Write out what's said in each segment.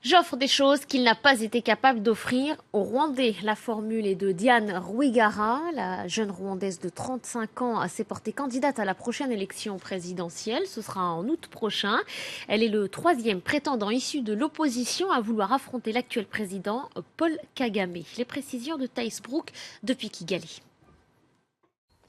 J'offre des choses qu'il n'a pas été capable d'offrir aux Rwandais. La formule est de Diane Rwigara. La jeune Rwandaise de 35 ans s'est portée candidate à la prochaine élection présidentielle. Ce sera en août prochain. Elle est le troisième prétendant issu de l'opposition à vouloir affronter l'actuel président Paul Kagame. Les précisions de Thaïs Brook depuis Kigali.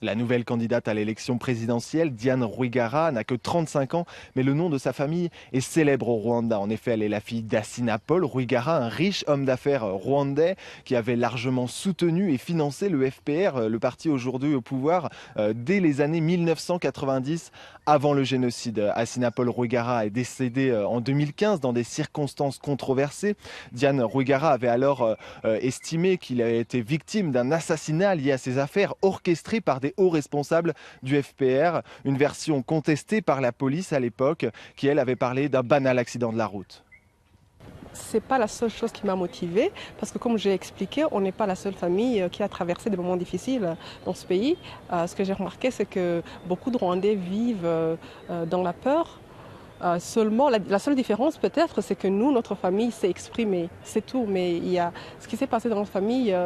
La nouvelle candidate à l'élection présidentielle, Diane Rwigara, n'a que 35 ans, mais le nom de sa famille est célèbre au Rwanda. En effet, elle est la fille d'Assina Paul Rwigara, un riche homme d'affaires rwandais qui avait largement soutenu et financé le FPR, le parti aujourd'hui au pouvoir, dès les années 1990, avant le génocide. Assina Paul Rwigara est décédée en 2015 dans des circonstances controversées. Diane Rwigara avait alors estimé qu'il avait été victime d'un assassinat lié à ses affaires orchestré par des hauts responsables du FPR, une version contestée par la police à l'époque, qui elle avait parlé d'un banal accident de la route. C'est pas la seule chose qui m'a motivée, parce que comme j'ai expliqué, on n'est pas la seule famille qui a traversé des moments difficiles dans ce pays. Ce que j'ai remarqué, c'est que beaucoup de Rwandais vivent dans la peur. Seulement, la seule différence peut-être, c'est que nous, notre famille s'est exprimée, c'est tout. Mais ce qui s'est passé dans notre famille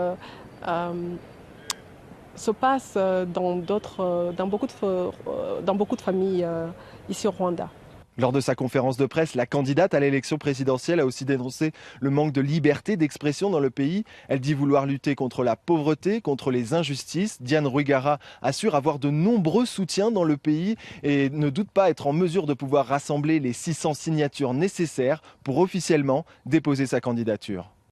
se passe dans beaucoup de familles ici au Rwanda. Lors de sa conférence de presse, la candidate à l'élection présidentielle a aussi dénoncé le manque de liberté d'expression dans le pays. Elle dit vouloir lutter contre la pauvreté, contre les injustices. Diane Rwigara assure avoir de nombreux soutiens dans le pays et ne doute pas être en mesure de pouvoir rassembler les 600 signatures nécessaires pour officiellement déposer sa candidature.